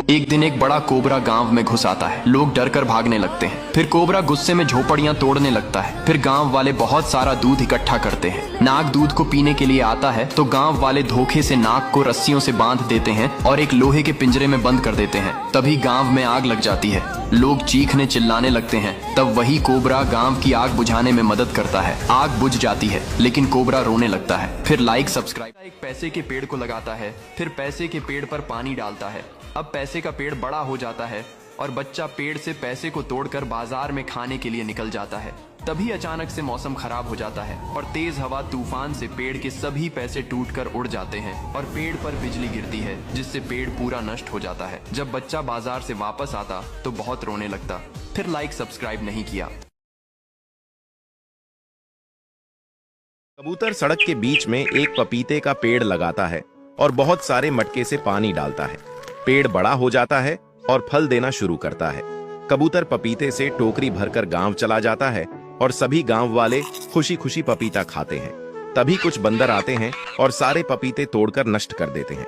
एक दिन एक बड़ा कोबरा गांव में घुस आता है। लोग डर कर भागने लगते हैं। फिर कोबरा गुस्से में झोपड़ियां तोड़ने लगता है। फिर गांव वाले बहुत सारा दूध इकट्ठा करते हैं। नाग दूध को पीने के लिए आता है तो गांव वाले धोखे से नाग को रस्सियों से बांध देते हैं और एक लोहे के पिंजरे में बंद कर देते हैं। तभी गांव में आग लग जाती है। लोग चीखने चिल्लाने लगते हैं। तब वही कोबरा गांव की आग बुझाने में मदद करता है। आग बुझ जाती है लेकिन कोबरा रोने लगता है। फिर लाइक सब्सक्राइब एक पैसे के पेड़ को लगाता है। फिर पैसे के पेड़ पर पानी डालता है। अब पैसे का पेड़ बड़ा हो जाता है और बच्चा पेड़ से पैसे को तोड़कर बाजार में खाने के लिए निकल जाता है। तभी अचानक से मौसम खराब हो जाता है और तेज हवा तूफान से पेड़ के सभी पैसे टूटकर उड़ जाते हैं और पेड़ पर बिजली गिरती है जिससे पेड़ पूरा नष्ट हो जाता है। जब बच्चा बाजार से वापस आता तो बहुत रोने लगता। फिर लाइक सब्सक्राइब नहीं किया। कबूतर सड़क के बीच में एक पपीते का पेड़ लगाता है और बहुत सारे मटके से पानी डालता है। पेड़ बड़ा हो जाता है और फल देना शुरू करता है। कबूतर पपीते से टोकरी भरकर गांव चला जाता है और सभी गांव वाले खुशी खुशी पपीता खाते हैं। तभी कुछ बंदर आते हैं और सारे पपीते तोड़कर नष्ट कर देते हैं।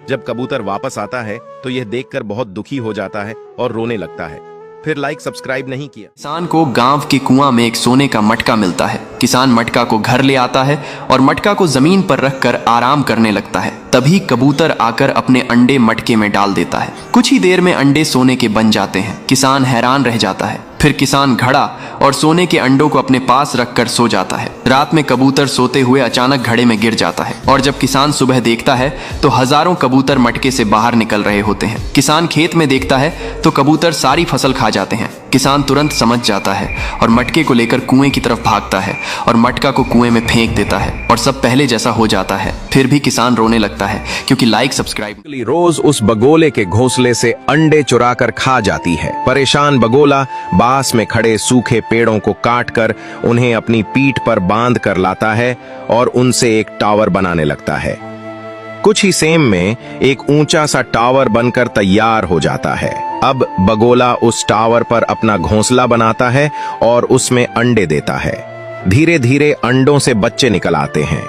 जब कबूतर वापस आता है तो यह देखकर बहुत दुखी हो जाता है और रोने लगता है। फिर लाइक सब्सक्राइब नहीं किया। किसान को गांव के कुआं में एक सोने का मटका मिलता है। किसान मटका को घर ले आता है और मटका को जमीन पर रखकर आराम करने लगता है। तभी कबूतर आकर अपने अंडे मटके में डाल देता है। कुछ ही देर में अंडे सोने के बन जाते हैं। किसान हैरान रह जाता है। फिर किसान घड़ा और सोने के अंडों को अपने पास रखकर सो जाता है। रात में कबूतर सोते हुए अचानक घड़े में गिर जाता है और जब किसान सुबह देखता है तो हजारों कबूतर मटके से बाहर निकल रहे होते हैं। किसान खेत में देखता है तो कबूतर सारी फसल खा जाते हैं। किसान तुरंत समझ जाता है और मटके को लेकर कुएं की तरफ भागता है और मटका को कुएं में फेंक देता है और सब पहले जैसा हो जाता है। फिर भी किसान रोने लगता है क्योंकि लाइक सब्सक्राइब। रोज उस बगोले के घोंसले से अंडे चुरा कर खा जाती है। परेशान बगोला बांस में खड़े सूखे पेड़ों को काटकर उन्हें अपनी पीठ पर बांध कर लाता है और उनसे एक टावर बनाने लगता है। कुछ ही सेम में एक ऊंचा सा टावर बनकर तैयार हो जाता है। अब बगोला उस टावर पर अपना घोंसला बनाता है और उसमें अंडे देता है। धीरे धीरे अंडों से बच्चे निकल आते हैं।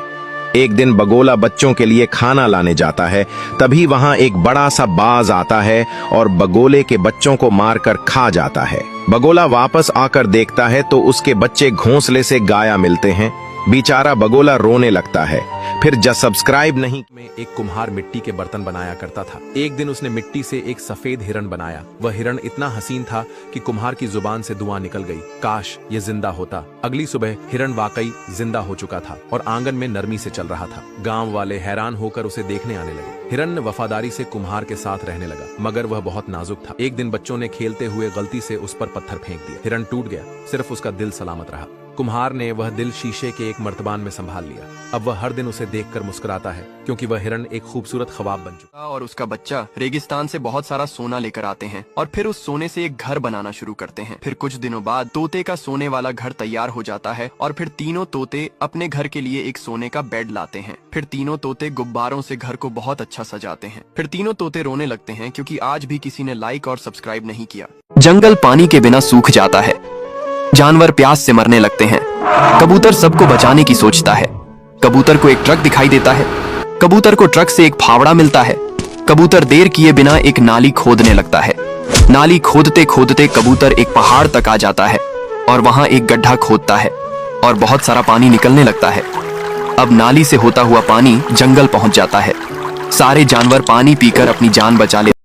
एक दिन बगोला बच्चों के लिए खाना लाने जाता है। तभी वहां एक बड़ा सा बाज आता है और बगोले के बच्चों को मारकर खा जाता है। बगोला वापस आकर देखता है तो उसके बच्चे घोंसले से गाया मिलते हैं। बेचारा बगोला रोने लगता है। फिर जब सब्सक्राइब नहीं में एक कुम्हार मिट्टी के बर्तन बनाया करता था। एक दिन उसने मिट्टी से एक सफेद हिरण बनाया। वह हिरण इतना हसीन था कि कुम्हार की जुबान से धुआं निकल गई। काश ये जिंदा होता। अगली सुबह हिरण वाकई जिंदा हो चुका था और आंगन में नरमी से चल रहा था। गांव वाले हैरान होकर उसे देखने आने लगे। हिरण ने वफादारी से कुम्हार के साथ रहने लगा मगर वह बहुत नाजुक था। एक दिन बच्चों ने खेलते हुए गलती से उस पर पत्थर फेंक दिया। हिरण टूट गया, सिर्फ उसका दिल सलामत रहा। कुम्हार ने वह दिल शीशे के एक मर्तबान में संभाल लिया। अब वह हर दिन उसे देखकर मुस्कुराता है क्योंकि वह हिरण एक खूबसूरत ख्वाब बन चुका। और उसका बच्चा रेगिस्तान से बहुत सारा सोना लेकर आते हैं और फिर उस सोने से एक घर बनाना शुरू करते हैं। फिर कुछ दिनों बाद तोते का सोने वाला घर तैयार हो जाता है और फिर तीनों तोते अपने घर के लिए एक सोने का बेड लाते हैं। फिर तीनों तोते गुब्बारों से घर को बहुत अच्छा सजाते हैं। फिर तीनों तोते रोने लगते हैं क्योंकि आज भी किसी ने लाइक और सब्सक्राइब नहीं किया। जंगल पानी के बिना सूख जाता है। जानवर प्यास से मरने लगते हैं। कबूतर सबको बचाने की सोचता है। कबूतर को एक ट्रक दिखाई देता है। कबूतर को ट्रक से एक फावड़ा मिलता है। कबूतर देर किए बिना एक नाली खोदने लगता है। नाली खोदते खोदते कबूतर एक पहाड़ तक आ जाता है और वहां एक गड्ढा खोदता है और बहुत सारा पानी निकलने लगता है। अब नाली से होता हुआ पानी जंगल पहुंच जाता है। सारे जानवर पानी पीकर अपनी जान बचा लेते हैं।